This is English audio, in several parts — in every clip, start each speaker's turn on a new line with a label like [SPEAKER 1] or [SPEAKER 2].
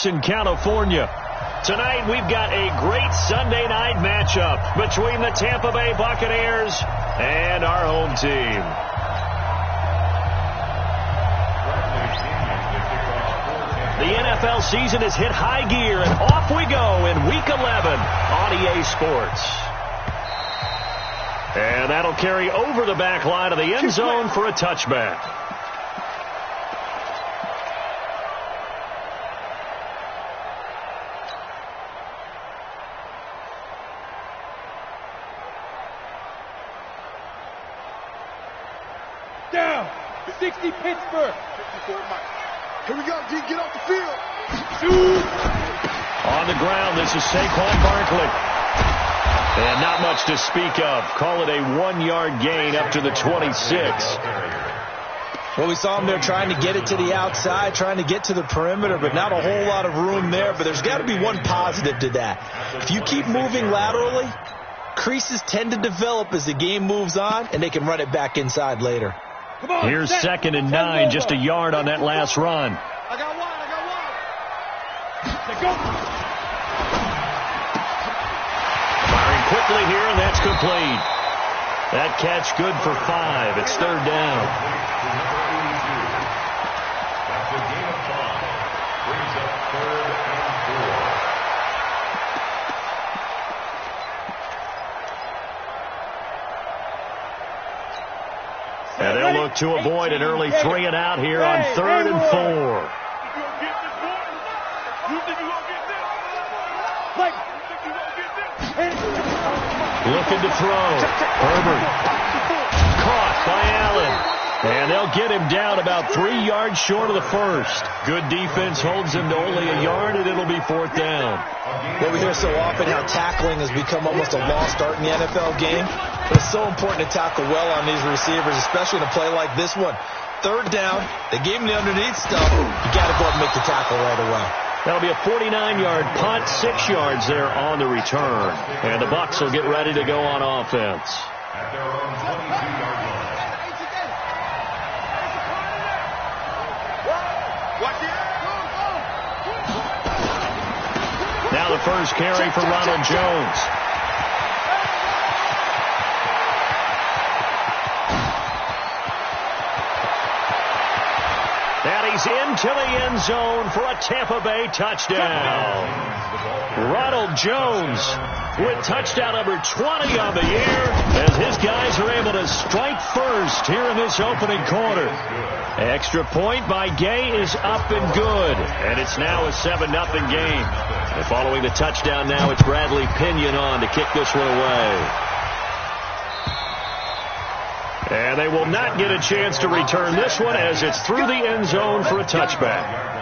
[SPEAKER 1] in California. Tonight we've got a great Sunday night matchup between the Tampa Bay Buccaneers and our home team. The NFL season has hit high gear, and off we go in Week 11 on EA Sports. And that'll carry over the back line of the end zone for a touchback.
[SPEAKER 2] Down. 60 Pittsburgh.
[SPEAKER 3] 54 Mike. Here we go, D. Get off the field.
[SPEAKER 2] Shoot.
[SPEAKER 1] On the ground, this is Saquon Barkley. And not much to speak of. Call it a 1-yard gain up to the 26.
[SPEAKER 4] Well, we saw him there trying to get it to the outside, trying to get to the perimeter, but not a whole lot of room there. But there's got to be one positive to that. If you keep moving laterally, creases tend to develop as the game moves on, and they can run it back inside later.
[SPEAKER 2] Come on,
[SPEAKER 1] here's 2nd and 9, just a yard on that last run.
[SPEAKER 3] I got one.
[SPEAKER 2] Go.
[SPEAKER 1] Firing quickly here, and that's complete. That catch good for 5. It's 3rd down.
[SPEAKER 5] That's a gain of 5. Brings up 3rd and 4.
[SPEAKER 1] And they'll look to avoid an early 3 and out here on 3rd and 4. Looking to throw. Herbert. Caught by Allen. And they'll get him down about 3 yards short of the first. Good defense holds him to only a yard, and it'll be 4th down.
[SPEAKER 4] Well, we hear so often how tackling has become almost a lost art in the NFL game. But it's so important to tackle well on these receivers, especially in a play like this one. 3rd down, they gave him the underneath stuff. You got to go up and make the tackle right away.
[SPEAKER 1] That'll be a 49-yard punt, 6 yards there on the return. And the Bucs will get ready to go on offense.
[SPEAKER 5] At their own 22-yard line.
[SPEAKER 1] Now the first carry for Ronald Jones. And he's into the end zone for a Tampa Bay touchdown. Ronald Jones with touchdown number 20 on the year as his guys are able to strike first here in this opening quarter. Extra point by Gay is up and good, and it's now a 7-0 game. And following the touchdown now, it's Bradley Pinion on to kick this one away. And they will not get a chance to return this one as it's through the end zone for a touchback.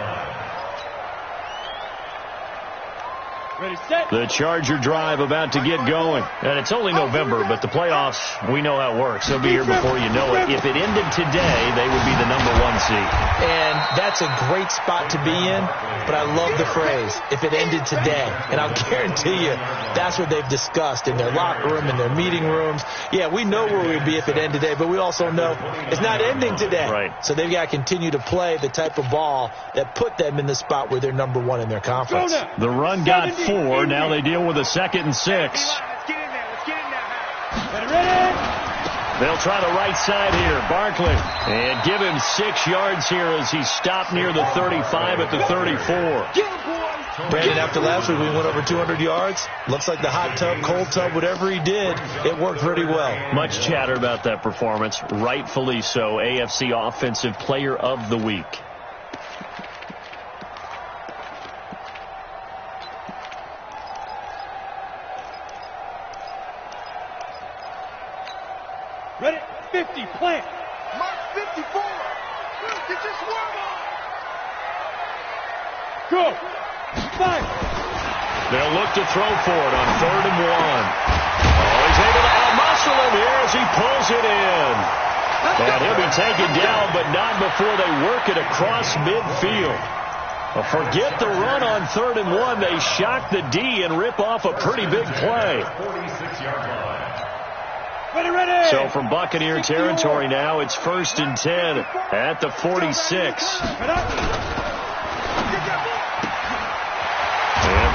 [SPEAKER 1] The Charger drive about to get going. And it's only November, but the playoffs, we know how it works. They'll be here before you know it. If it ended today, they would be the #1 seed.
[SPEAKER 4] And that's a great spot to be in, but I love the phrase, if it ended today. And I'll guarantee you, that's what they've discussed in their locker room, in their meeting rooms. Yeah, we know where we'd be if it ended today, but we also know it's not ending today.
[SPEAKER 1] Right.
[SPEAKER 4] So they've got to continue to play the type of ball that put them in the spot where they're #1 in their conference.
[SPEAKER 1] The run got 4. Now they deal with a 2nd and 6.
[SPEAKER 2] Let's get in there. Ready?
[SPEAKER 1] They'll try the right side here. Barkley. And give him 6 yards here as he stopped near the 35 at the 34.
[SPEAKER 4] Brandon, after last week, we went over 200 yards. Looks like the hot tub, cold tub, whatever he did, it worked pretty well.
[SPEAKER 1] Much chatter about that performance. Rightfully so. AFC Offensive Player of the Week.
[SPEAKER 2] Ready? 50, plant.
[SPEAKER 3] Mark 54. Get your swerve on.
[SPEAKER 2] Go. 5.
[SPEAKER 1] They'll look to throw for it on 3rd and 1. Oh, he's able to out-muscle him here as he pulls it in. And he'll be taken down, but not before they work it across midfield. Well, forget the run on 3rd and 1. They shock the D and rip off a pretty big play.
[SPEAKER 5] 46-yard line.
[SPEAKER 2] Ready.
[SPEAKER 1] So from Buccaneer territory now, it's 1st and 10 at the 46.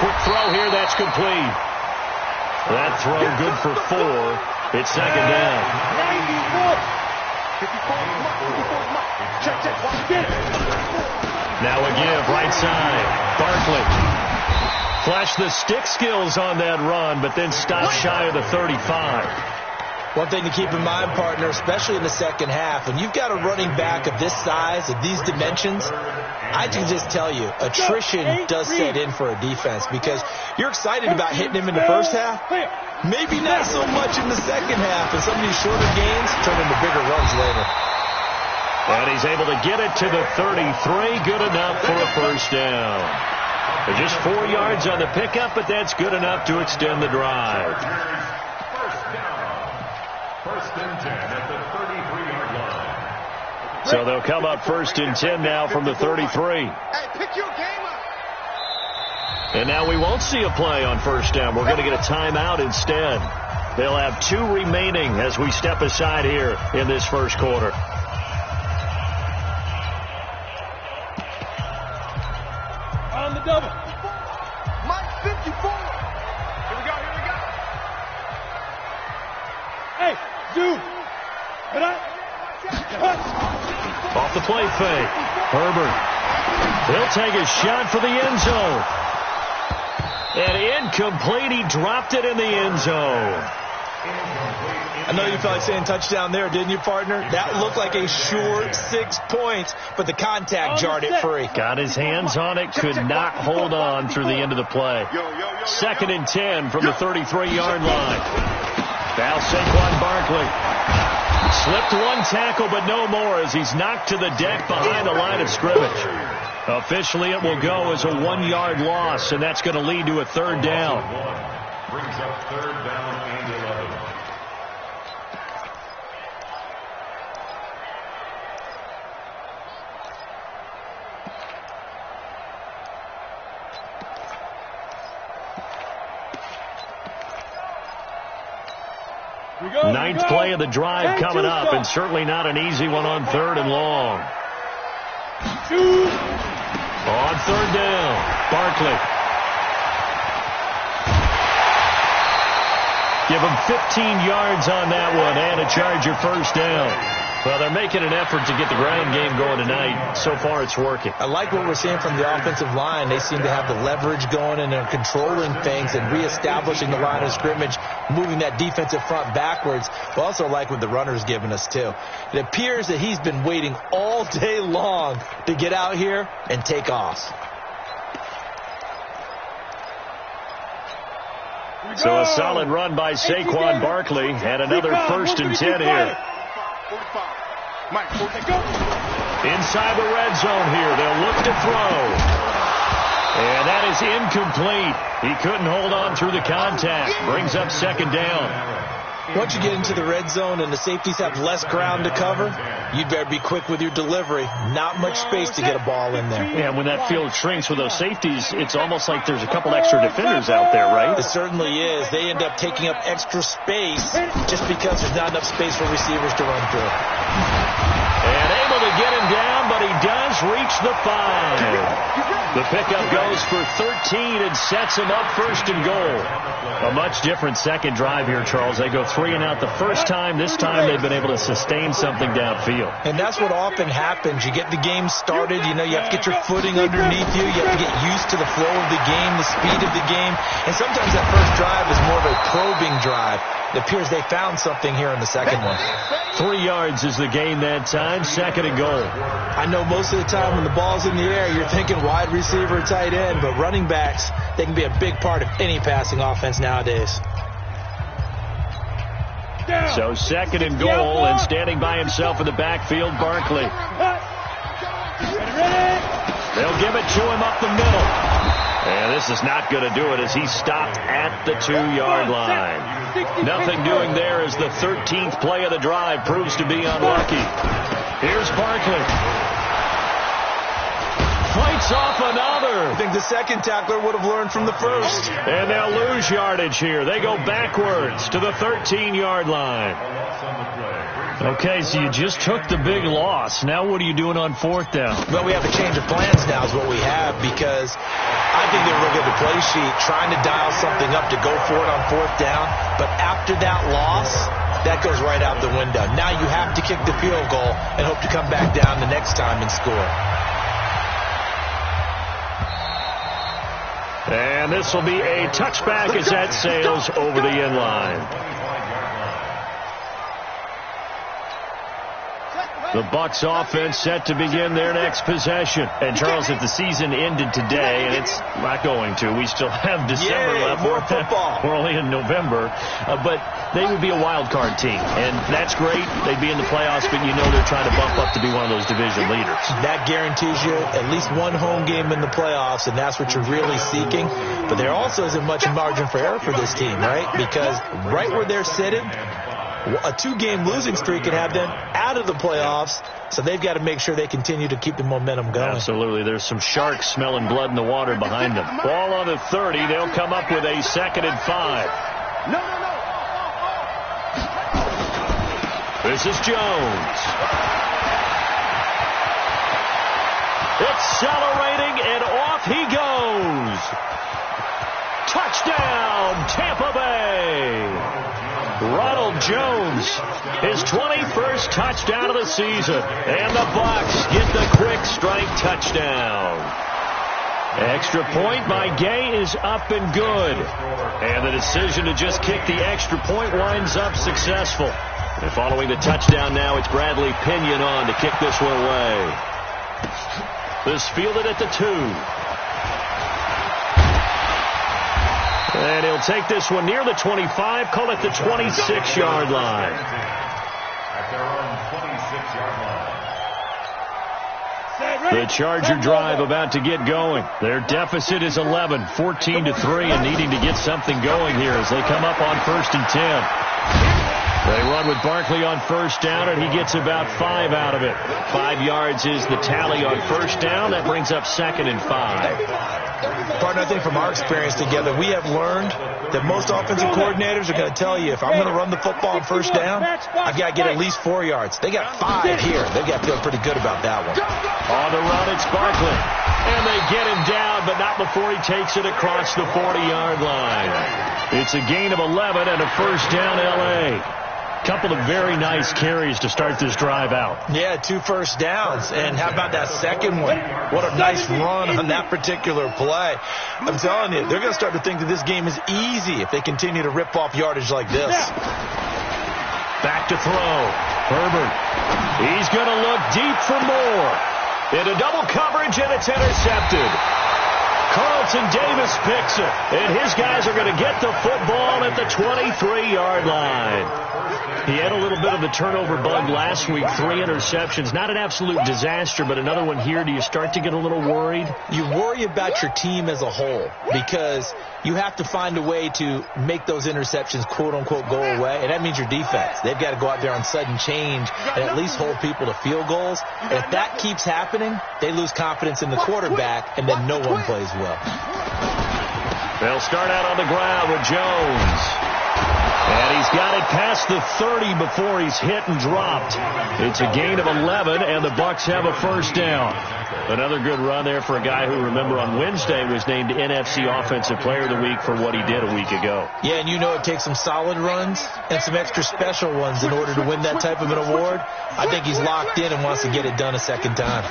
[SPEAKER 1] quick throw here. That's complete. That throw good for 4. It's second down.
[SPEAKER 3] 54.
[SPEAKER 1] Now a give, right side. Barkley. Flashed the stick skills on that run, but then stopped shy of the 35.
[SPEAKER 4] One thing to keep in mind, partner, especially in the second half, when you've got a running back of this size, of these dimensions, I can just tell you, attrition does set in for a defense because you're excited about hitting him in the first half. Maybe not so much in the second half, and some of these shorter gains turn into bigger runs later.
[SPEAKER 1] And he's able to get it to the 33. Good enough for a first down. Just 4 yards on the pickup, but that's good enough to extend the drive.
[SPEAKER 5] First and 10 at the 33-yard line.
[SPEAKER 1] So they'll come up first and 10 now from the 33.
[SPEAKER 3] Hey, pick your game up.
[SPEAKER 1] And now we won't see a play on first down. We're going to get a timeout instead. They'll have 2 remaining as we step aside here in this first quarter.
[SPEAKER 2] On the double.
[SPEAKER 3] Mike 54. Here we go.
[SPEAKER 2] Hey, dude. Get up.
[SPEAKER 1] Off the play fake. Herbert. He'll take a shot for the end zone. And incomplete. He dropped it in the end zone.
[SPEAKER 4] I know you felt like saying touchdown there, didn't you, partner? That looked like a short 6 points, but the contact jarred it free.
[SPEAKER 1] Got his hands on it, could not hold on through the end of the play. Second and 10 from the 33-yard line. Now Saquon Barkley. Slipped one tackle, but no more as he's knocked to the deck behind the line of scrimmage. Officially, it will go as a 1-yard loss, and that's going to lead to a third down.
[SPEAKER 5] Brings up third down and 11.
[SPEAKER 1] Ninth play of the drive coming up, and certainly not an easy one on third and long. On third down, Barkley. Give him 15 yards on that one and a Charger first down. Well, they're making an effort to get the ground game going tonight. So far, it's working.
[SPEAKER 4] I like what we're seeing from the offensive line. They seem to have the leverage going, and they're controlling things and reestablishing the line of scrimmage, moving that defensive front backwards. But also like what the runner's giving us, too. It appears that he's been waiting all day long to get out here and take off.
[SPEAKER 1] So a solid run by Saquon Barkley, and another first and 10 here.
[SPEAKER 3] 45. Mike,
[SPEAKER 1] Inside the red zone here. They'll look to throw. And that is incomplete. He couldn't hold on through the contact. Brings up second down.
[SPEAKER 4] Once you get into the red zone and the safeties have less ground to cover, you'd better be quick with your delivery. Not much space to get a ball in there.
[SPEAKER 1] Yeah, when that field shrinks with those safeties, it's almost like there's a couple extra defenders out there, right?
[SPEAKER 4] It certainly is. They end up taking up extra space just because there's not enough space for receivers to run through.
[SPEAKER 1] And able to get him down, but he does reach the 5. The pickup goes for 13 and sets him up first and goal. A much different second drive here, Charles. They go 3 and out the first time. This time they've been able to sustain something downfield.
[SPEAKER 4] And that's what often happens. You get the game started. You know, you have to get your footing underneath you. You have to get used to the flow of the game, the speed of the game. And sometimes that first drive is more of a probing drive. It appears they found something here in the second one.
[SPEAKER 1] 3 yards is the gain that time. Second and goal.
[SPEAKER 4] I know most of the time when the ball's in the air, you're thinking wide receiver, tight end, but running backs, they can be a big part of any passing offense nowadays.
[SPEAKER 1] So second and goal, and standing by himself in the backfield, Barkley. They'll give it to him up the middle. And this is not going to do it as he stopped at the 2-yard line. Nothing doing there as the 13th play of the drive proves to be unlucky. Here's Barkley. Fights off another.
[SPEAKER 4] I think the second tackler would have learned from the first.
[SPEAKER 1] And they'll lose yardage here. They go backwards to the 13-yard line.
[SPEAKER 5] A loss on the play brings
[SPEAKER 1] Okay, so you just took the big loss. Now what are you doing on fourth down?
[SPEAKER 4] Well, we have a change of plans now is what we have, because I think they're looking at the play sheet, trying to dial something up to go for it on fourth down. But after that loss, that goes right out the window. Now you have to kick the field goal and hope to come back down the next time and score.
[SPEAKER 1] And this will be a touchback as that sails over the end line. The Bucs offense set to begin their next possession. And, Charles, if the season ended today, and it's not going to, we still have December left.
[SPEAKER 4] More football.
[SPEAKER 1] We're only in November. But they would be a wild card team. And that's great. They'd be in the playoffs, but you know they're trying to bump up to be one of those division leaders.
[SPEAKER 4] That guarantees you at least one home game in the playoffs, and that's what you're really seeking. But there also isn't much margin for error for this team, right? Because right where they're sitting, a two-game losing streak can have them out of the playoffs, so they've got to make sure they continue to keep the momentum going.
[SPEAKER 1] Absolutely. There's some sharks smelling blood in the water behind them. Ball on the 30. They'll come up with a 2nd and 5.
[SPEAKER 3] No.
[SPEAKER 1] This is Jones. Accelerating, and off he goes. Touchdown, Tampa Bay. Ronald Jones, his 21st touchdown of the season. And the Bucs get the quick strike touchdown. Extra point by Gay is up and good. And the decision to just kick the extra point winds up successful. And following the touchdown now, it's Bradley Pinion on to kick this one away. This fielded at the 2. And he'll take this one near the 25, call it the 26-yard line.
[SPEAKER 5] At their own 26-yard line.
[SPEAKER 1] The Charger drive about to get going. Their deficit is 11, 14-3, and needing to get something going here as they come up on 1st and 10. They run with Barkley on 1st down, and he gets about 5 out of it. 5 yards is the tally on 1st down. That brings up 2nd and 5.
[SPEAKER 4] Partner, I think from our experience together, we have learned that most offensive coordinators are going to tell you, if I'm going to run the football on 1st down, I've got to get at least 4 yards. They got 5 here. They've got to feel pretty good about that one.
[SPEAKER 1] On the run, it's Barkley. And they get him down, but not before he takes it across the 40-yard line. It's a gain of 11 and a 1st down L.A. Couple of very nice carries to start this drive out.
[SPEAKER 4] Yeah, 2 first downs. And how about that second one? What a nice run on that particular play. I'm telling you, they're going to start to think that this game is easy if they continue to rip off yardage like this.
[SPEAKER 1] Back to throw. Herbert. He's going to look deep for more. Into double coverage, and it's intercepted. Carlton Davis picks it, and his guys are going to get the football at the 23-yard line. He had a little bit of the turnover bug last week, 3 interceptions. Not an absolute disaster, but another one here. Do you start to get a little worried?
[SPEAKER 4] You worry about your team as a whole because you have to find a way to make those interceptions, quote-unquote, go away, and that means your defense. They've got to go out there on sudden change and at least hold people to field goals. And if that keeps happening, they lose confidence in the quarterback, and then no one plays well.
[SPEAKER 1] They'll start out on the ground with Jones. And he's got it past the 30 before he's hit and dropped. It's a gain of 11, and the Bucs have a 1st down. Another good run there for a guy who, remember, on Wednesday was named NFC Offensive Player of the Week for what he did a week ago.
[SPEAKER 4] Yeah, and you know it takes some solid runs and some extra special ones in order to win that type of an award. I think he's locked in and wants to get it done a second time.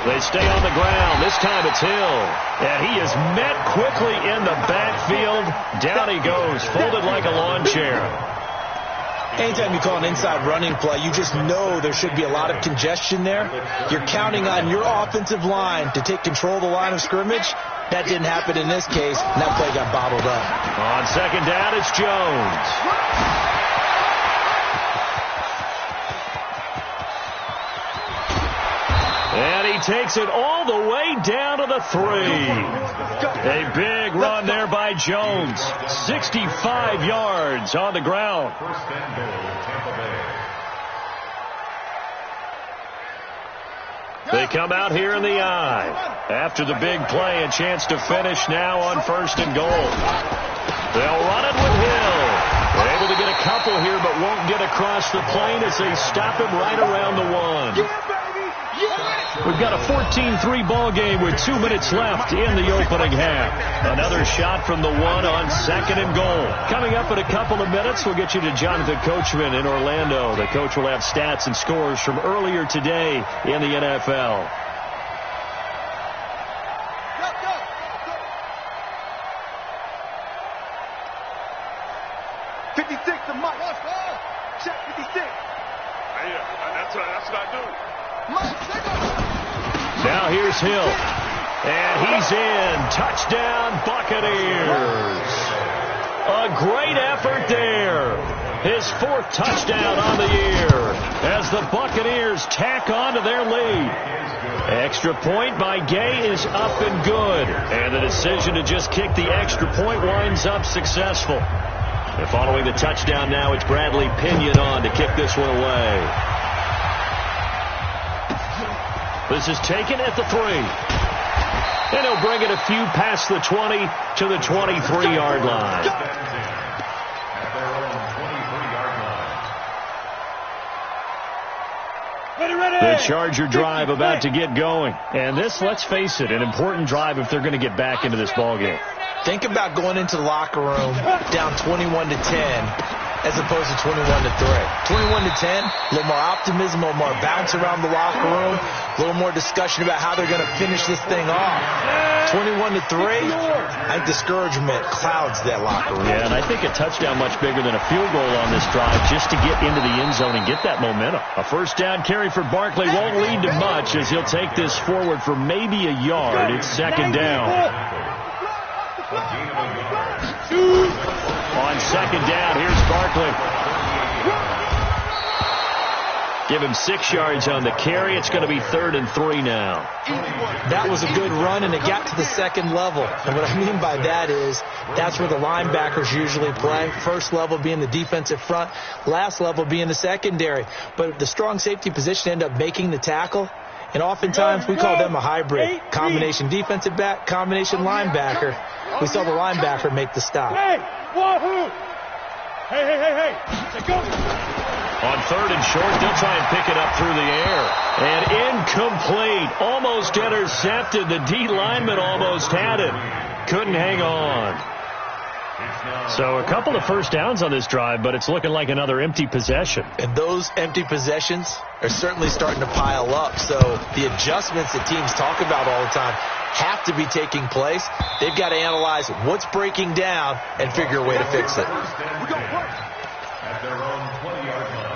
[SPEAKER 1] They stay on the ground. This time it's Hill. And he is met quickly in the backfield. Down he goes, folded like a lawn chair.
[SPEAKER 4] Anytime you call an inside running play, you just know there should be a lot of congestion there. You're counting on your offensive line to take control of the line of scrimmage. That didn't happen in this case, and that play got bottled up.
[SPEAKER 1] On 2nd down, it's Jones. And he takes it all the way down to the 3. A big run there by Jones. 65 yards on the ground. They come out here in the I. After the big play, a chance to finish now on 1st and goal. They'll run it with Hill. They're able to get a couple here, but won't get across the plane as they stop him right around the 1. We've got a 14-3 ball game with 2 minutes left in the opening half. Another shot from the 1 on 2nd and goal. Coming up in a couple of minutes, we'll get you to Jonathan Coachman in Orlando. The coach will have stats and scores from earlier today in the NFL. Now here's Hill. And he's in. Touchdown, Buccaneers. A great effort there. His 4th touchdown on the year as the Buccaneers tack on to their lead. Extra point by Gay is up and good. And the decision to just kick the extra point winds up successful. And following the touchdown now, it's Bradley Pinion on to kick this one away. This is taken at the 3. And he'll bring it a few past the 20 to the 23-yard line. The Charger drive about to get going. And this, let's face it, an important drive if they're going to get back into this ballgame.
[SPEAKER 4] Think about going into the locker room down 21-10 as opposed to 21-3. 21-10, a little more optimism, a little more bounce around the locker room, a little more discussion about how they're going to finish this thing off. 21-3, I think discouragement clouds that locker room.
[SPEAKER 1] Yeah, and I think a touchdown much bigger than a field goal on this drive just to get into the end zone and get that momentum. A first down carry for Barkley won't lead to much as he'll take this forward for maybe a yard. It's 2nd down. On 2nd down, here's Barkley. Give him 6 yards on the carry. It's going to be 3rd and 3 now.
[SPEAKER 4] That was a good run, and it got to the 2nd level. And what I mean by that is that's where the linebackers usually play. First level being the defensive front, last level being the secondary. But the strong safety position ended up making the tackle. And oftentimes we call them a hybrid. Combination defensive back, combination linebacker. We saw the linebacker make the stop.
[SPEAKER 2] Hey, wahoo! Hey. Go.
[SPEAKER 1] On 3rd and short, they'll try and pick it up through the air. And incomplete. Almost intercepted. The D lineman almost had it. Couldn't hang on. So a couple of first downs on this drive, but it's looking like another empty possession.
[SPEAKER 4] And those empty possessions are certainly starting to pile up. So the adjustments that teams talk about all the time have to be taking place. They've got to analyze what's breaking down and figure a way to fix it.
[SPEAKER 5] At their own 20-yard line.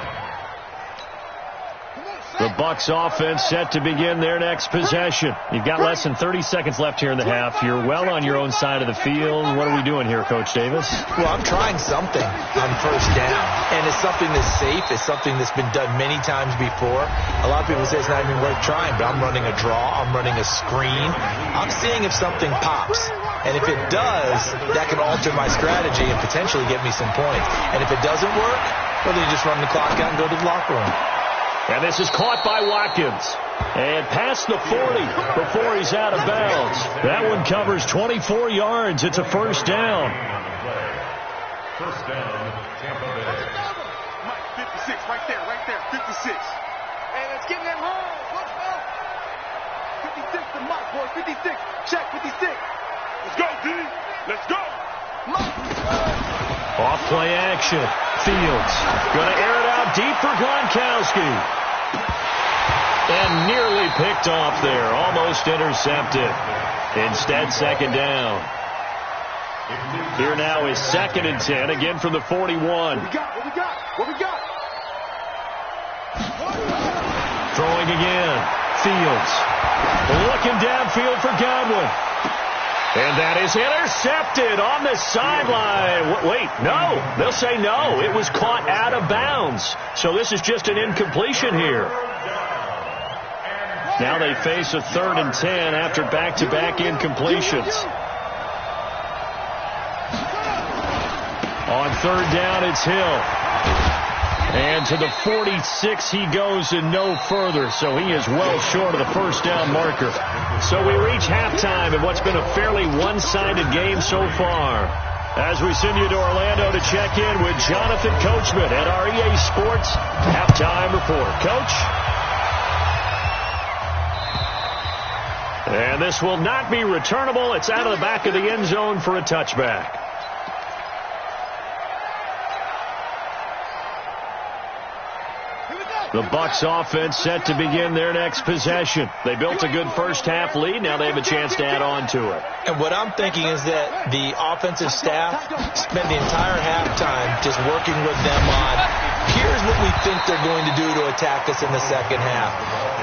[SPEAKER 1] The Bucs offense set to begin their next possession. You've got less than 30 seconds left here in the half. You're well on your own side of the field. What are we doing here, Coach Davis?
[SPEAKER 4] Well, I'm trying something on first down. And it's something that's safe. It's something that's been done many times before. A lot of people say it's not even worth trying, but I'm running a draw. I'm running a screen. I'm seeing if something pops. And if it does, that can alter my strategy and potentially get me some points. And if it doesn't work, well, then you just run the clock out and go to the locker room.
[SPEAKER 1] And this is caught by Watkins. And past the 40 before he's out of bounds. That one covers 24 yards. It's a first down.
[SPEAKER 5] First down, Tampa Bay.
[SPEAKER 3] 56, right there, 56. And let's get them home. Let's go. 56 to Mike, boy, 56. Check 56. Let's go, D. Let's go.
[SPEAKER 1] Off play action. Fields going to air it out deep for Gronkowski. And nearly picked off there. Almost intercepted. Instead, second down. Here now is 2nd and 10. Again from the 41.
[SPEAKER 3] What we got?
[SPEAKER 1] Throwing again. Fields. Looking downfield for Godwin. And that is intercepted on the sideline. Wait, no. They'll say no. It was caught out of bounds. So this is just an incompletion here. Now they face a 3rd and 10 after back-to-back incompletions. On 3rd down, it's Hill. And to the 46 he goes and no further. So he is well short of the first down marker. So we reach halftime in what's been a fairly one-sided game so far. As we send you to Orlando to check in with Jonathan Coachman at our EA Sports Halftime Report. Coach? And this will not be returnable. It's out of the back of the end zone for a touchback. The Bucs offense set to begin their next possession. They built a good first-half lead. Now they have a chance to add on to it.
[SPEAKER 4] And what I'm thinking is that the offensive staff spent the entire halftime just working with them on, here's what we think they're going to do to attack us in the second half.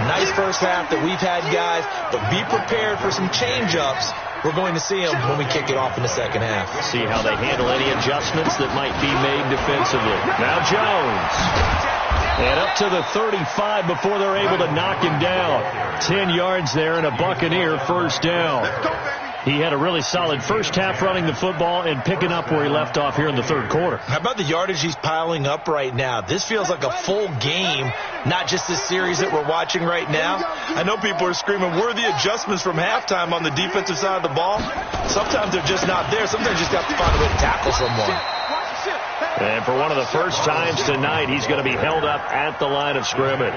[SPEAKER 4] Nice first half that we've had, guys, but be prepared for some change-ups. We're going to see them when we kick it off in the second half.
[SPEAKER 1] See how they handle any adjustments that might be made defensively. Now Jones. And up to the 35 before they're able to knock him down. 10 yards there and a Buccaneer first down. He had a really solid first half running the football and picking up where he left off here in the third quarter.
[SPEAKER 4] How about the yardage he's piling up right now? This feels like a full game, not just this series that we're watching right now. I know people are screaming, where are the adjustments from halftime on the defensive side of the ball? Sometimes they're just not there. Sometimes you just have to find a way to tackle someone.
[SPEAKER 1] And for one of the first times tonight, he's going to be held up at the line of scrimmage.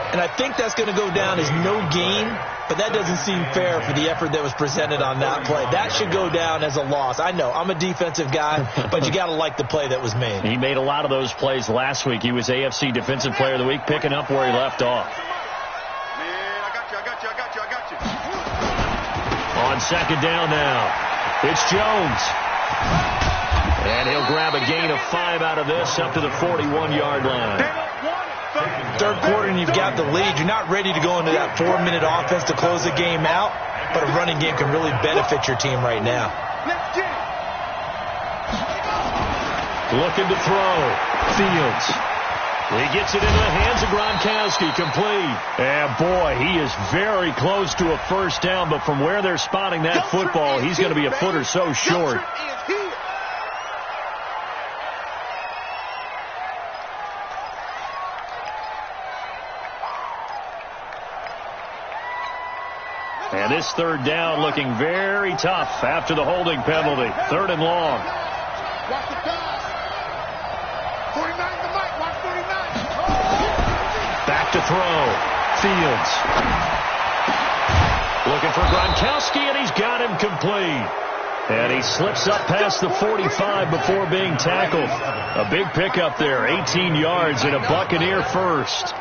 [SPEAKER 4] And I think that's going to go down as no gain, but that doesn't seem fair for the effort that was presented on that play. That should go down as a loss. I know, I'm a defensive guy, but you got to like the play that was made.
[SPEAKER 1] He made a lot of those plays last week. He was AFC Defensive Player of the Week, picking up where he left off.
[SPEAKER 3] Man, I got you.
[SPEAKER 1] On second down now, it's Jones. And he'll grab a gain of 5 out of this up to the 41-yard line.
[SPEAKER 4] Third quarter and you've got the lead. You're not ready to go into that 4-minute offense to close the game out, but a running game can really benefit your team right now.
[SPEAKER 1] Looking to throw. Fields. He gets it into the hands of Gronkowski, complete. And boy, he is very close to a first down, but from where they're spotting that football, he's going to be a foot or so short. And this third down looking very tough after the holding penalty. Third and long.
[SPEAKER 3] Watch the pass. 49 the mic. Watch 49.
[SPEAKER 1] Back to throw. Fields. Looking for Gronkowski, and he's got him complete. And he slips up past the 45 before being tackled. A big pickup there. 18 yards and a Buccaneer first.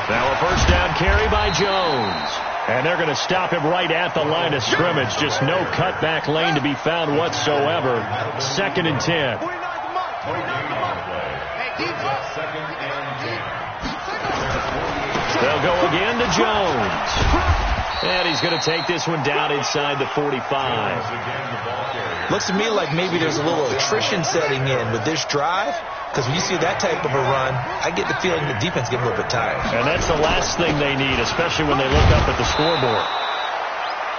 [SPEAKER 1] Now a first down carry by Jones. And they're going to stop him right at the line of scrimmage. Just no cutback lane to be found whatsoever. 2nd and 10. They'll go again to Jones. And he's going to take this one down inside the 45.
[SPEAKER 4] Looks to me like maybe there's a little attrition setting in with this drive. Because when you see that type of a run, I get the feeling the defense gets a little bit tired.
[SPEAKER 1] And that's the last thing they need, especially when they look up at the scoreboard.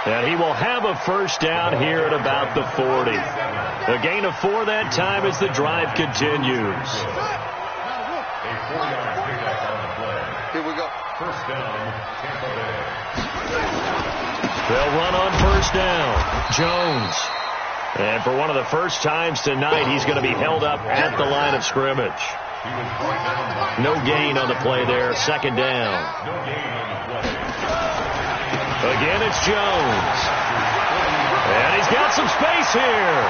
[SPEAKER 1] And he will have a first down here at about the 40. A gain of 4 that time as the drive continues.
[SPEAKER 3] Here we go.
[SPEAKER 5] First down, Tampa Bay.
[SPEAKER 1] They'll run on first down. Jones. And for one of the first times tonight, he's going to be held up at the line of scrimmage. No gain on the play there. 2nd down. Again, it's Jones. And he's got some space here.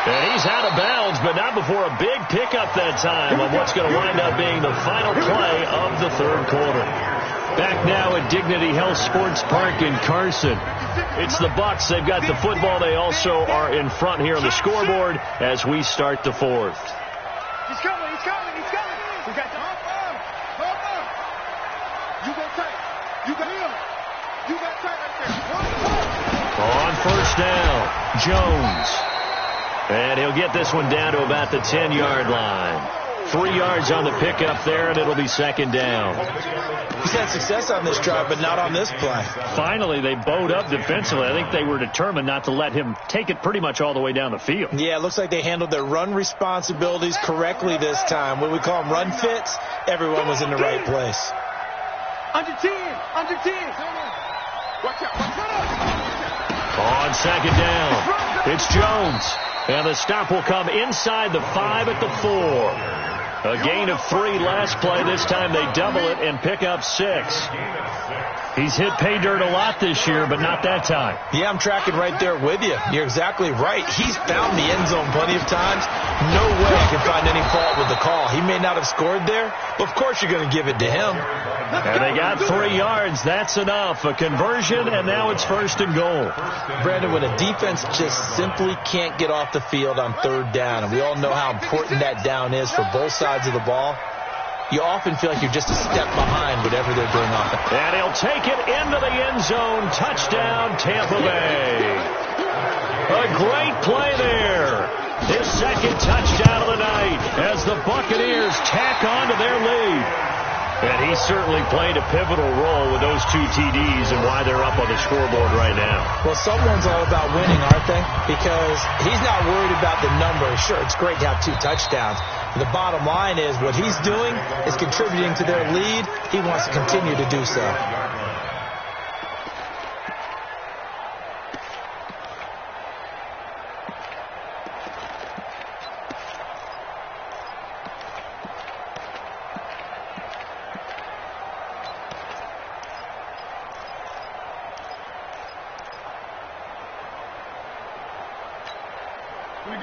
[SPEAKER 1] And he's out of bounds, but not before a big pickup that time on what's going to wind up being the final play of the third quarter. Back now at Dignity Health Sports Park in Carson. It's the Bucs. They've got the football. They also are in front here on the scoreboard as we start the fourth.
[SPEAKER 3] He's coming. We got the hop on. You go tight. You got him. You got tight right there.
[SPEAKER 1] On first down, Jones. And he'll get this one down to about the 10-yard line. 3 yards on the pickup there, and it'll be 2nd down.
[SPEAKER 4] He's had success on this drive, but not on this play.
[SPEAKER 1] Finally, they bowed up defensively. I think they were determined not to let him take it pretty much all the way down the field.
[SPEAKER 4] Yeah, it looks like they handled their run responsibilities correctly this time. When we call them run fits, everyone was in the right place.
[SPEAKER 3] Under 10. Watch out.
[SPEAKER 1] On On second down, it's Jones. And the stop will come inside the 5 at the 4. A gain of 3 last play. This time they double it and pick up 6. He's hit pay dirt a lot this year, but not that time.
[SPEAKER 4] Yeah, I'm tracking right there with you. You're exactly right. He's found the end zone plenty of times. No way I can find any fault with the call. He may not have scored there, but of course you're going to give it to him.
[SPEAKER 1] And they got 3 yards. That's enough. A conversion, and now it's 1st and goal.
[SPEAKER 4] Brandon, when a defense just simply can't get off the field on 3rd down, and we all know how important that down is for both sides of the ball, you often feel like you're just a step behind whatever they're doing offense.
[SPEAKER 1] And he'll take it into the end zone. Touchdown, Tampa Bay. A great play there. His 2nd touchdown of the night as the Buccaneers tack on to their lead. And he certainly played a pivotal role with those 2 TDs and why they're up on the scoreboard right now.
[SPEAKER 4] Well, someone's all about winning, aren't they? Because he's not worried about the numbers. Sure, it's great to have 2 touchdowns. The bottom line is what he's doing is contributing to their lead. He wants to continue to do so.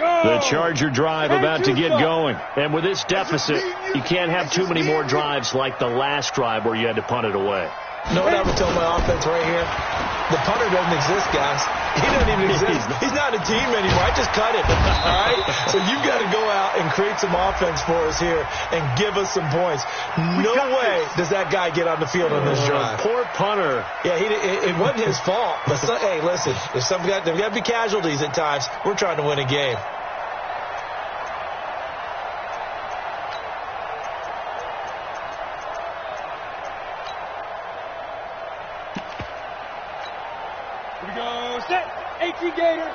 [SPEAKER 1] The Charger drive about to get going. And with this deficit, you can't have too many more drives like the last drive where you had to punt it away.
[SPEAKER 4] You know what I would tell my offense right here? The punter doesn't exist, guys. He doesn't even exist. He's not a team anymore. I just cut him. All right? So you've got to go out and create some offense for us here and give us some points. No way does that guy get on the field on this drive.
[SPEAKER 1] Poor punter.
[SPEAKER 4] Yeah, it wasn't his fault. But hey, listen, there's got to be casualties at times. We're trying to win a game.
[SPEAKER 2] Gator.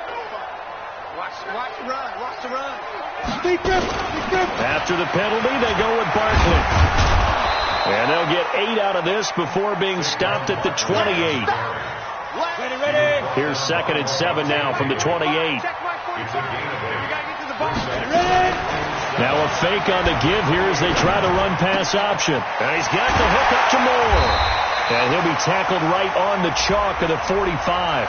[SPEAKER 2] Watch the run. Watch the run.
[SPEAKER 1] After the penalty, they go with Barkley. And they'll get 8 out of this before being stopped at the 28.
[SPEAKER 2] Ready.
[SPEAKER 1] Here's 2nd and 7 now from the 28. Now a fake on the give here as they try to run pass option. And he's got the hook up to Moore. And he'll be tackled right on the chalk of the 45.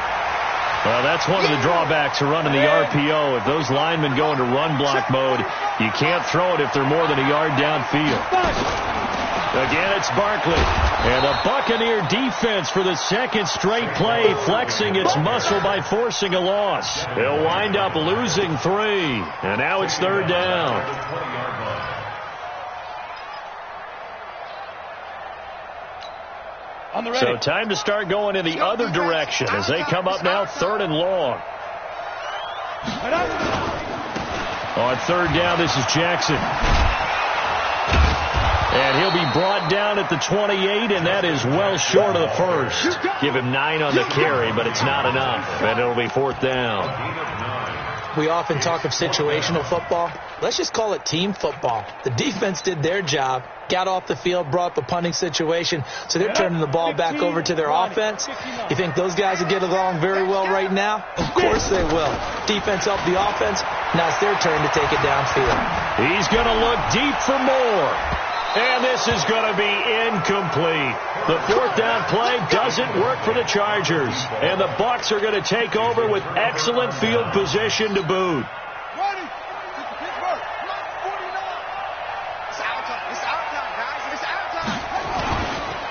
[SPEAKER 1] Well, that's one of the drawbacks of running the RPO. If those linemen go into run block mode, you can't throw it if they're more than a yard downfield. Again, it's Barkley. And a Buccaneer defense for the 2nd straight play, flexing its muscle by forcing a loss. They'll wind up losing 3. And now it's 3rd down. So time to start going in the other direction as they come up now 3rd and long. On 3rd down, this is Jackson. And he'll be brought down at the 28, and that is well short of the first. Give him 9 on the carry, but it's not enough, and it'll be 4th down.
[SPEAKER 4] We often talk of situational football. Let's just call it team football. The defense did their job, got off the field, brought the punting situation, so they're turning the ball back over to their offense. You think those guys will get along very well right now? Of course they will. Defense helped the offense. Now it's their turn to take it downfield.
[SPEAKER 1] He's going to look deep for more. And this is going to be incomplete. The 4th down play doesn't work for the Chargers. And the Bucs are going to take over with excellent field position to boot.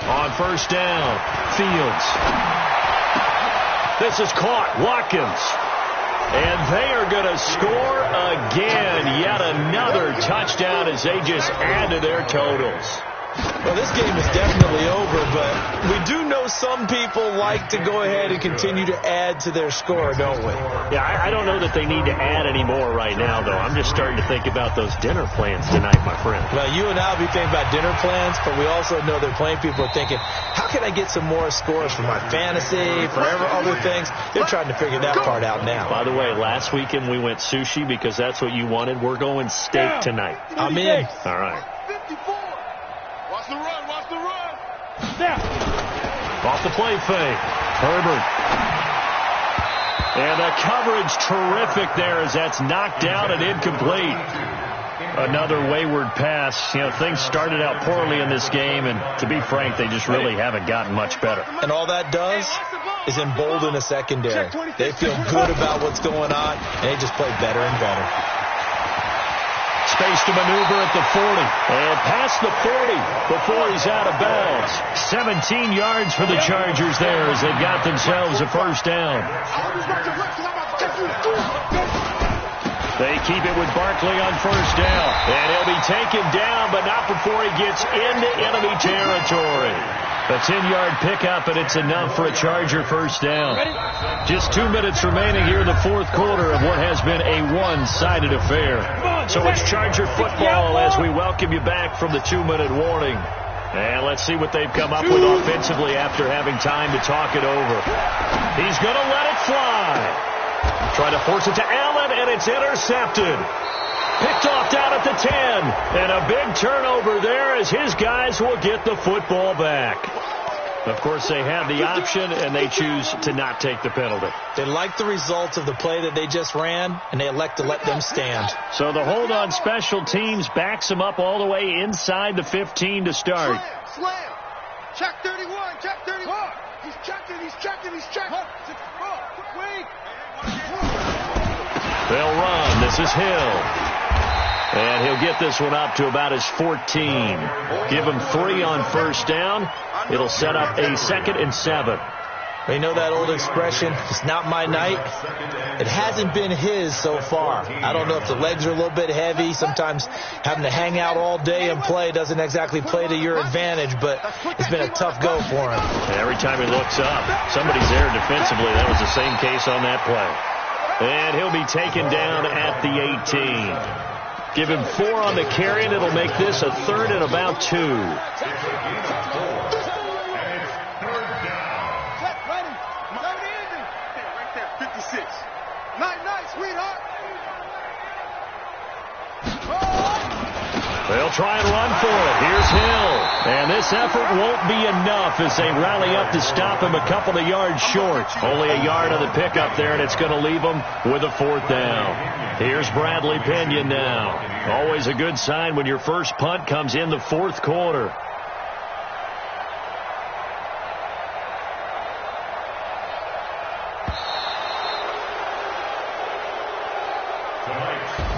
[SPEAKER 1] On 1st down, Fields. This is caught. Watkins. And they are going to score again. Yet another touchdown as they just add to their totals.
[SPEAKER 4] Well, this game is definitely over, but we do know some people like to go ahead and continue to add to their score, don't we?
[SPEAKER 1] Yeah, I don't know that they need to add any more right now, though. I'm just starting to think about those dinner plans tonight, my friend.
[SPEAKER 4] Well, you and I will be thinking about dinner plans, but we also know that plenty of people are thinking, how can I get some more scores for my fantasy, for other things? They're trying to figure that part out now.
[SPEAKER 1] By the way, last weekend we went sushi because that's what you wanted. We're going steak tonight.
[SPEAKER 4] I'm in.
[SPEAKER 1] All right.
[SPEAKER 3] Watch the run. Watch the run.
[SPEAKER 1] Off the play fake. Herbert. And the coverage terrific there as that's knocked down and incomplete. Another wayward pass. You know, things started out poorly in this game, and to be frank, they just really haven't gotten much better.
[SPEAKER 4] And all that does is embolden a secondary. They feel good about what's going on, and they just play better and better.
[SPEAKER 1] Space to maneuver at the 40. And past the 40 before he's out of bounds. 17 yards for the Chargers there as they've got themselves a first down. They keep it with Barkley on first down. And he'll be taken down, but not before he gets into enemy territory. A 10-yard pickup, and it's enough for a Charger first down. Just 2 minutes remaining here in the fourth quarter of what has been a one-sided affair. So it's Charger football as we welcome you back from the 2-minute warning. And let's see what they've come up with offensively after having time to talk it over. He's going to let it fly. Trying to force it to Allen, and it's intercepted. Picked off down at the 10. And a big turnover there as his guys will get the football back. Of course, they have the option, and they choose to not take the penalty.
[SPEAKER 4] They like the results of the play that they just ran, and they elect to let them stand.
[SPEAKER 1] So the hold on special teams backs them up all the way inside the 15 to start.
[SPEAKER 3] Slam. Check 31. Check 31. He's checking. He's checking. He's checking. Wait.
[SPEAKER 1] They'll run. This is Hill. And he'll get this one up to about his 14. Give him 3 on first down. It'll set up a 2nd and 7.
[SPEAKER 4] You know that old expression, it's not my night? It hasn't been his so far. I don't know if the legs are a little bit heavy. Sometimes having to hang out all day and play doesn't exactly play to your advantage, but it's been a tough go for him.
[SPEAKER 1] Every time he looks up, somebody's there defensively. That was the same case on that play. And he'll be taken down at the 18. Give him 4 on the carry, and it'll make this a 3rd and about 2.
[SPEAKER 3] Right there, 56. Night, sweetheart.
[SPEAKER 1] They'll try and run for it. Here's Hill. And this effort won't be enough as they rally up to stop him a couple of yards short. Only a yard on the pickup there, and it's going to leave him with a 4th down. Here's Bradley Pinion now. Always a good sign when your first punt comes in the 4th quarter.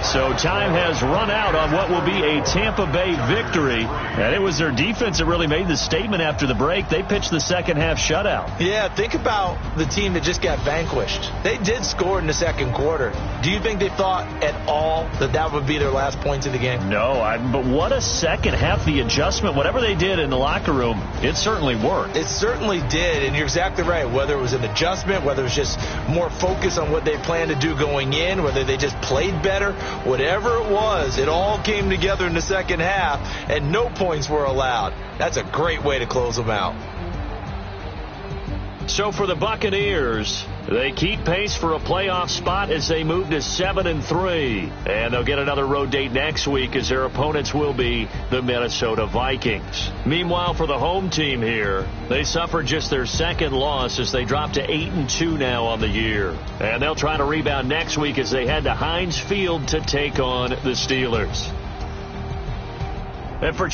[SPEAKER 1] So time has run out on what will be a Tampa Bay victory. And it was their defense that really made the statement after the break. They pitched the second half shutout.
[SPEAKER 4] Yeah, think about the team that just got vanquished. They did score in the second quarter. Do you think they thought at all that that would be their last points of the game?
[SPEAKER 1] No, but what a second half. The adjustment, whatever they did in the locker room, it certainly worked.
[SPEAKER 4] It certainly did, and you're exactly right. Whether it was an adjustment, whether it was just more focus on what they planned to do going in, whether they just played better, whatever it was, it all came together in the second half, and no points were allowed. That's a great way to close them out.
[SPEAKER 1] So for the Buccaneers, they keep pace for a playoff spot as they move to 7-3. And they'll get another road date next week as their opponents will be the Minnesota Vikings. Meanwhile, for the home team here, they suffered just their second loss as they drop to 8-2 now on the year. And they'll try to rebound next week as they head to Heinz Field to take on the Steelers. And for